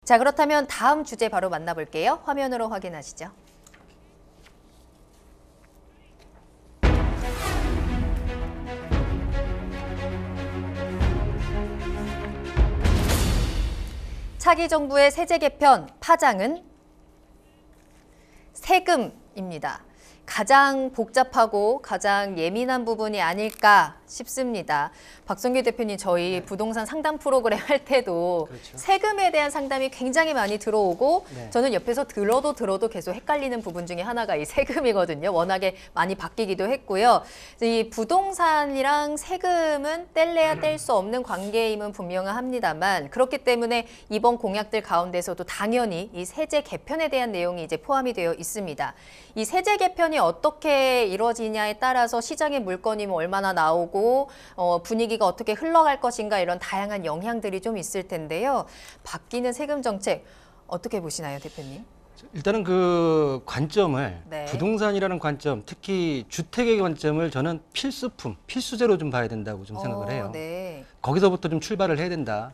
자, 그렇다면 다음 주제 바로 만나볼게요. 화면으로 확인하시죠. 차기 정부의 세제 개편 파장은 세금입니다. 가장 복잡하고 가장 예민한 부분이 아닐까 싶습니다. 박성규 대표님, 저희 부동산 상담 프로그램 할 때도 그렇죠. 세금에 대한 상담이 굉장히 많이 들어오고 네. 저는 옆에서 들어도 계속 헷갈리는 부분 중에 하나가 이 세금이거든요. 워낙에 많이 바뀌기도 했고요. 이 부동산이랑 세금은 뗄래야 뗄 수 없는 관계임은 분명합니다만, 그렇기 때문에 이번 공약들 가운데서도 당연히 이 세제 개편에 대한 내용이 이제 포함이 되어 있습니다. 이 세제 개편이 어떻게 이루어지냐에 따라서 시장의 물건이 얼마나 나오고 분위기가 어떻게 흘러갈 것인가, 이런 다양한 영향들이 좀 있을 텐데요. 바뀌는 세금 정책 어떻게 보시나요, 대표님? 일단은 그 관점을 네. 부동산이라는 관점, 특히 주택의 관점을 저는 필수품, 필수제로 좀 봐야 된다고 좀 생각을 해요. 네. 거기서부터 좀 출발을 해야 된다.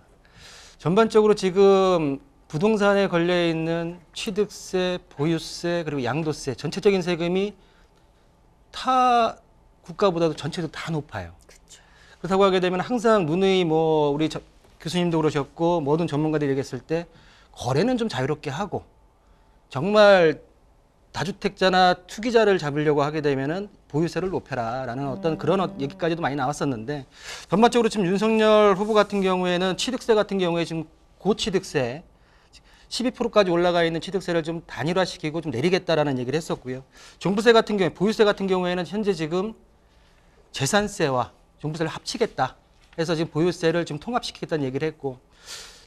전반적으로 지금 부동산에 걸려 있는 취득세, 보유세, 그리고 양도세, 전체적인 세금이 타 국가보다도 전체도 다 높아요. 그렇죠. 그렇다고 하게 되면 항상 누누이 우리 교수님도 그러셨고 모든 전문가들이 얘기했을 때 거래는 좀 자유롭게 하고, 정말 다주택자나 투기자를 잡으려고 하게 되면은 보유세를 높여라라는 어떤 그런 얘기까지도 많이 나왔었는데, 전반적으로 지금 윤석열 후보 같은 경우에는 취득세 같은 경우에 지금 고취득세 12%까지 올라가 있는 취득세를 좀 단일화시키고 좀 내리겠다라는 얘기를 했었고요. 종부세 같은 경우에, 보유세 같은 경우에는 현재 지금 재산세와 종부세를 합치겠다 해서 지금 보유세를 좀 통합시키겠다는 얘기를 했고,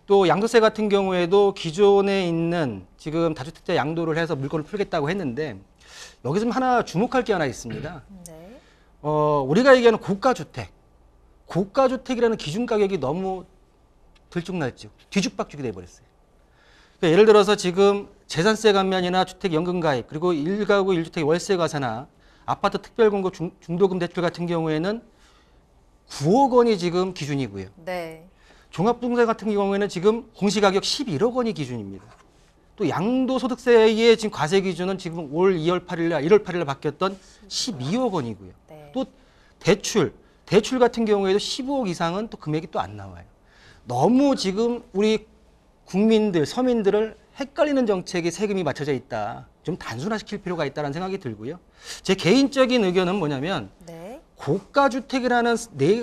또 양도세 같은 경우에도 기존에 있는 지금 다주택자 양도를 해서 물건을 풀겠다고 했는데, 여기서 좀 하나 주목할 게 하나 있습니다. 네. 우리가 얘기하는 고가주택이라는 기준 가격이 너무 들쭉날쭉 뒤죽박죽이 돼버렸어요. 그러니까 예를 들어서 지금 재산세 감면이나 주택연금 가입, 그리고 1가구 1주택 월세 가사나 아파트 특별공고 중도금 대출 같은 경우에는 9억 원이 지금 기준이고요. 네. 종합부동산 같은 경우에는 지금 공시가격 11억 원이 기준입니다. 또 양도소득세의 지금 과세 기준은 지금 올 1월 8일 바뀌었던 12억 원이고요. 네. 또 대출 같은 경우에도 15억 이상은 또 금액이 또 안 나와요. 너무 지금 우리 국민들, 서민들을 헷갈리는 정책에 세금이 맞춰져 있다. 좀 단순화시킬 필요가 있다는 생각이 들고요. 제 개인적인 의견은 뭐냐면, 네. 고가주택이라는 네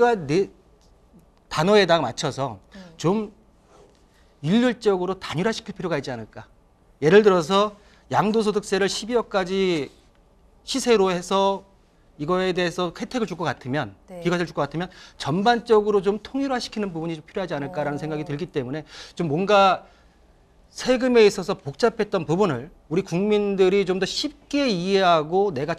단어에다 맞춰서 좀 일률적으로 단일화시킬 필요가 있지 않을까. 예를 들어서 양도소득세를 12억까지 시세로 해서 이거에 대해서 혜택을 줄 것 같으면, 네. 비과세를 줄 것 같으면 전반적으로 좀 통일화시키는 부분이 좀 필요하지 않을까라는 생각이 들기 때문에, 좀 뭔가 세금에 있어서 복잡했던 부분을 우리 국민들이 좀 더 쉽게 이해하고 내가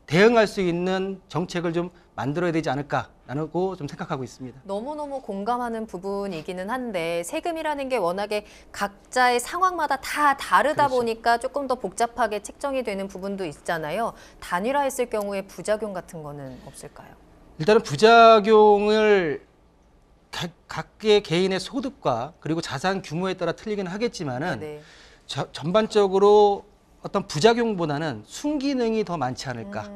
대응할 수 있는 정책을 좀 만들어야 되지 않을까라고 좀 생각하고 있습니다. 너무너무 공감하는 부분이기는 한데, 세금이라는 게 워낙에 각자의 상황마다 다 다르다 그렇죠. 보니까 조금 더 복잡하게 책정이 되는 부분도 있잖아요. 단일화했을 경우에 부작용 같은 거는 없을까요? 일단은 부작용을 각계 개인의 소득과 그리고 자산 규모에 따라 틀리긴 하겠지만은, 네. 전반적으로 어떤 부작용보다는 순기능이 더 많지 않을까.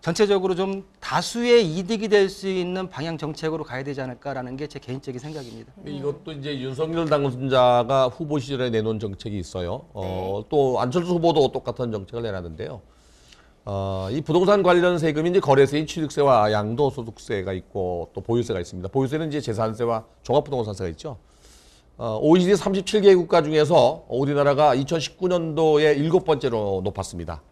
전체적으로 좀 다수의 이득이 될 수 있는 방향 정책으로 가야 되지 않을까라는 게 제 개인적인 생각입니다. 이것도 이제 윤석열 당선자가 후보 시절에 내놓은 정책이 있어요. 네. 또 안철수 후보도 똑같은 정책을 내놨는데요. 이 부동산 관련 세금이 이제 거래세인 취득세와 양도소득세가 있고 또 보유세가 있습니다. 보유세는 이제 재산세와 종합부동산세가 있죠. OECD 37개 국가 중에서 우리나라가 2019년도에 7번째로 높았습니다.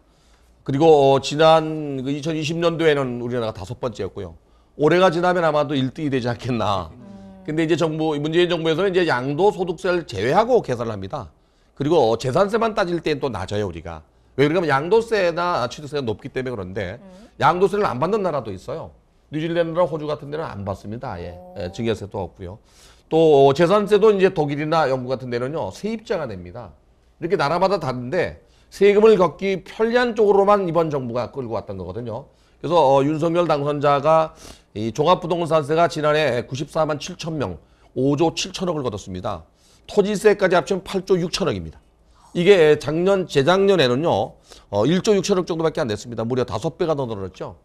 그리고 지난 2020년도에는 우리나라가 5번째였고요. 올해가 지나면 아마도 1등이 되지 않겠나. 근데 이제 문재인 정부에서는 이제 양도소득세를 제외하고 계산을 합니다. 그리고 재산세만 따질 때는 또 낮아요, 우리가. 왜 그러냐면 양도세나 취득세가 높기 때문에 그런데, 양도세를 안 받는 나라도 있어요. 뉴질랜드나 호주 같은 데는 안 받습니다, 아예. 증여세도 없고요. 또 재산세도 이제 독일이나 영국 같은 데는요, 세입자가 냅니다. 이렇게 나라마다 다른데 세금을 걷기 편리한 쪽으로만 이번 정부가 끌고 왔던 거거든요. 그래서 윤석열 당선자가 이 종합부동산세가 지난해 94만 7천 명, 5조 7천억을 거뒀습니다. 토지세까지 합치면 8조 6천억입니다. 이게 재작년에는요, 1조 6천억 정도밖에 안 됐습니다. 무려 5배가 더 늘었죠.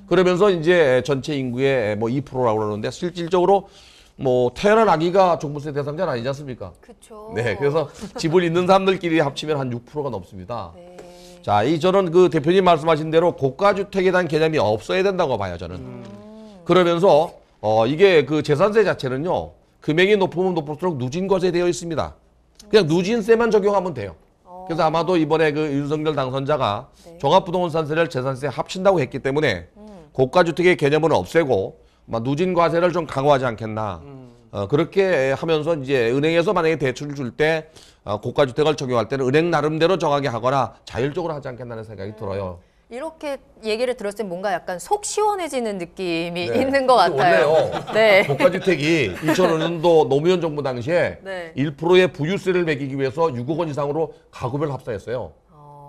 그러면서 이제 전체 인구의 뭐 2%라고 그러는데 실질적으로 뭐 태어난 아기가 종부세 대상자는 아니지 않습니까? 그렇죠. 네, 그래서 집을 있는 사람들끼리 합치면 한 6%가 넘습니다. 네. 자, 저는 그 대표님 말씀하신 대로 고가주택에 대한 개념이 없어야 된다고 봐요, 저는. 그러면서 이게 그 재산세 자체는요, 금액이 높으면 높을수록 누진과세 되어 있습니다. 그냥 누진세만 적용하면 돼요. 그래서 아마도 이번에 그 윤석열 당선자가 네. 종합부동산세를 재산세에 합친다고 했기 때문에 고가주택의 개념은 없애고 누진과세를 좀 강화하지 않겠나. 그렇게 하면서 이제 은행에서 만약에 대출을 줄 때 고가주택을 적용할 때는 은행 나름대로 정하게 하거나 자율적으로 하지 않겠다는 생각이 들어요. 이렇게 얘기를 들었을 때 뭔가 약간 속 시원해지는 느낌이 네. 있는 것 같아요. 원래요. 네. 고가주택이 2005년도 노무현 정부 당시에 네. 1%의 부유세를 매기기 위해서 6억 원 이상으로 가구별 합사했어요.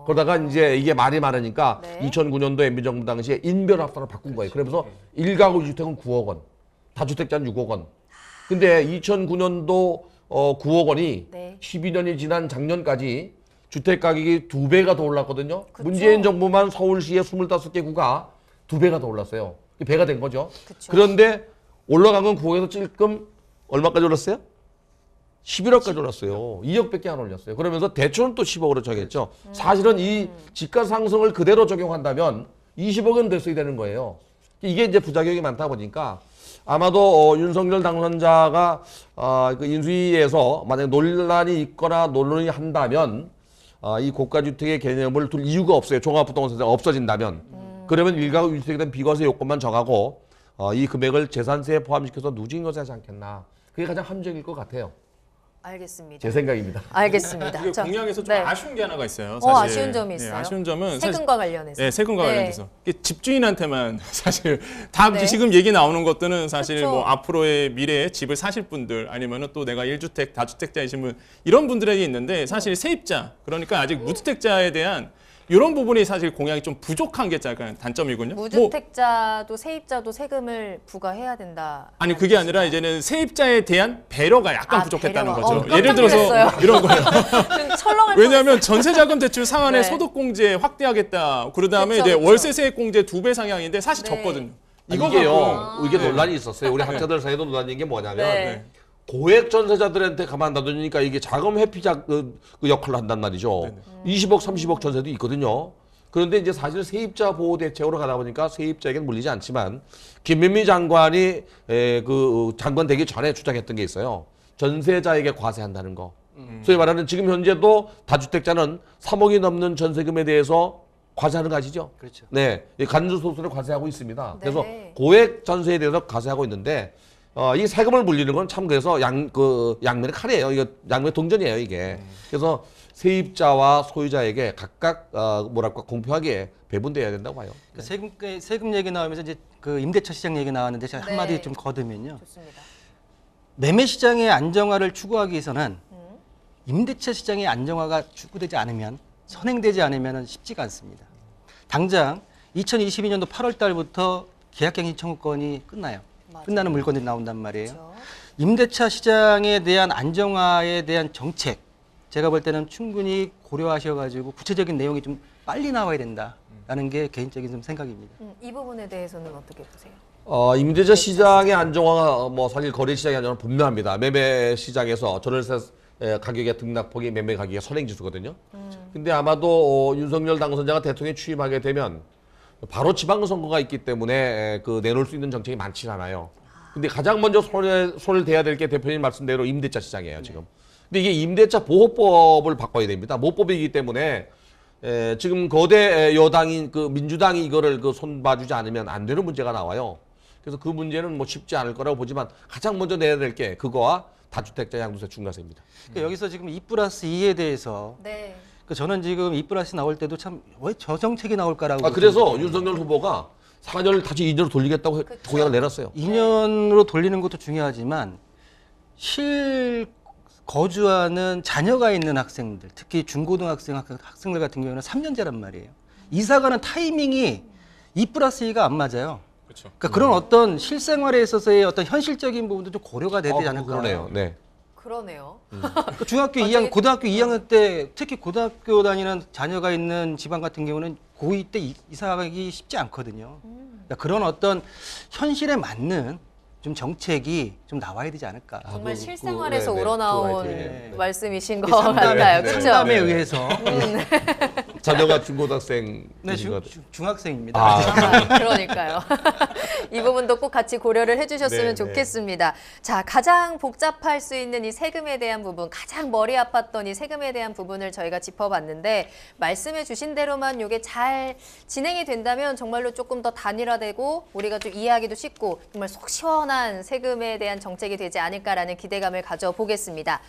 그러다가 이제 이게 말이 많으니까 네. 2009년도 MB 정부 당시에 인별 합산을 바꾼 거예요. 그러면서 1가구 주택은 9억 원, 다주택자는 6억 원. 근데 2009년도 9억 원이 네. 12년이 지난 작년까지 주택 가격이 2배가 더 올랐거든요. 그쵸. 문재인 정부만 서울시의 25개 구가 2배가 더 올랐어요. 배가 된 거죠. 그쵸. 그런데 올라간 건 9억에서 찔끔 얼마까지 올랐어요? 11억까지 올랐어요. 2억밖에 안 올렸어요. 그러면서 대출은 또 10억으로 정했죠. 사실은 이 집가 상승을 그대로 적용한다면 20억은 됐어야 되는 거예요. 이게 이제 부작용이 많다 보니까 아마도 윤석열 당선자가 그 인수위에서 만약 논란이 있거나 논란이 한다면 이 고가주택의 개념을 둘 이유가 없어요. 종합부동산세가 없어진다면. 그러면 일가구 주택에 대한 비과세 요건만 정하고 이 금액을 재산세에 포함시켜서 누진과세 하지 않겠나. 그게 가장 합리적일 것 같아요. 알겠습니다. 제 생각입니다. 알겠습니다. 이게 자, 공약에서 좀 네. 아쉬운 게 하나가 있어요. 사실. 아쉬운 점이 있어요? 아쉬운 점은 세금과 관련해서. 네, 세금과 네. 관련돼서 이게 집주인한테만 사실 다 네. 지금 얘기 나오는 것들은 사실 그쵸. 뭐 앞으로의 미래에 집을 사실 분들 아니면은 또 내가 1주택, 다주택자이신 분 이런 분들에게 있는데 사실 세입자 그러니까 아직 무주택자에 대한 이런 부분이 사실 공약이 좀 부족한 게 약간 단점이군요. 뭐, 무주택자도 세입자도 세금을 부과해야 된다. 아니 그게 아니라 이제는 세입자에 대한 배려가 약간 부족했다는 배려가. 거죠. 깜짝 예를 들어서 놀랐어요. 이런 거예요. 좀 철렁할 왜냐하면 전세자금 대출 상한의 네. 소득공제 확대하겠다. 그 다음에 그쵸, 이제 그쵸. 월세 세액공제 2배 상향인데 사실 네. 적거든요. 이게요. 이게 네. 논란이 있었어요. 우리 학자들 사이에도 논란인 게 뭐냐면 네. 고액 전세자들한테 가만 놔두니까 이게 자금 회피자 그 역할을 한단 말이죠. 20억, 30억 전세도 있거든요. 그런데 이제 사실 세입자 보호 대책으로 가다 보니까 세입자에게는 물리지 않지만 김현미 장관이 그 장관 되기 전에 주장했던 게 있어요. 전세자에게 과세한다는 거. 소위 말하는 지금 현재도 다주택자는 3억이 넘는 전세금에 대해서 과세하는 거 아시죠? 그렇죠. 네, 간주소득세를 과세하고 있습니다. 네. 그래서 고액 전세에 대해서 과세하고 있는데 이 세금을 물리는 건 참 그래서 양면의 칼이에요. 이거 양면의 동전이에요, 이게. 그래서 세입자와 소유자에게 각각 뭐랄까 공평하게 배분돼야 된다고 봐요. 그러니까 세금 얘기 나오면서 이제 그 임대차 시장 얘기 나왔는데 제가 네. 한마디 좀 거두면요. 좋습니다. 매매 시장의 안정화를 추구하기 위해서는 임대차 시장의 안정화가 추구되지 않으면 선행되지 않으면 쉽지가 않습니다. 당장 2022년도 8월 달부터 계약갱신 청구권이 끝나요. 맞아요. 끝나는 물건들이 나온단 말이에요. 그렇죠. 임대차 시장에 대한 안정화에 대한 정책 제가 볼 때는 충분히 고려하셔가지고 구체적인 내용이 좀 빨리 나와야 된다라는 게 개인적인 좀 생각입니다. 이 부분에 대해서는 어떻게 보세요? 임대차 시장의 안정화가 뭐 사실 거래 시장의 안정화는 분명합니다. 매매 시장에서 전월세 가격의 등락폭이 매매 가격의 선행지수거든요. 근데 아마도 윤석열 당선자가 대통령에 취임하게 되면 바로 지방선거가 있기 때문에 그 내놓을 수 있는 정책이 많지 않아요. 근데 가장 먼저 손을 대야 될 게 대표님 말씀대로 임대차 시장이에요, 지금. 근데 이게 임대차 보호법을 바꿔야 됩니다. 모법이기 때문에 지금 거대 여당인 그 민주당이 이거를 그 손봐주지 않으면 안 되는 문제가 나와요. 그래서 그 문제는 뭐 쉽지 않을 거라고 보지만 가장 먼저 내야 될 게 그거와 다주택자 양도세 중과세입니다. 그러니까 여기서 지금 2+2에 대해서 네. 저는 지금 2+2 나올 때도 참 왜 저 정책이 나올까라고. 그래서 윤석열 후보가 4년을 다시 2년으로 돌리겠다고 공약을 내놨어요. 2년으로 돌리는 것도 중요하지만 거주하는 자녀가 있는 학생들, 특히 중고등학생 학생들 같은 경우는 3년제란 말이에요. 이사 가는 타이밍이 2+2가 안 맞아요. 그렇죠. 그러니까 그런 어떤 실생활에 있어서의 어떤 현실적인 부분도 좀 고려가 돼야 되지 않을까. 그러네요. 네. 그러네요. 그 중학교 2학년, 고등학교 2학년 때 특히 고등학교 다니는 자녀가 있는 집안 같은 경우는 고2 때 이사 가기 쉽지 않거든요. 그러니까 그런 어떤 현실에 맞는 좀 정책이 좀 나와야 되지 않을까. 정말 그, 실생활에서 네네, 우러나온 좋아요. 말씀이신 것 상담에, 같아요. 그렇죠? 상담에 의해서 자녀가 중고등학생 네, 중학생입니다. 그러니까요. 이 부분도 꼭 같이 고려를 해주셨으면 네, 좋겠습니다. 자, 가장 복잡할 수 있는 이 세금에 대한 부분, 가장 머리 아팠던 이 세금에 대한 부분을 저희가 짚어봤는데 말씀해 주신 대로만 이게 잘 진행이 된다면 정말로 조금 더 단일화되고 우리가 좀 이해하기도 쉽고 정말 속 시원한 세금에 대한 정책이 되지 않을까라는 기대감을 가져보겠습니다.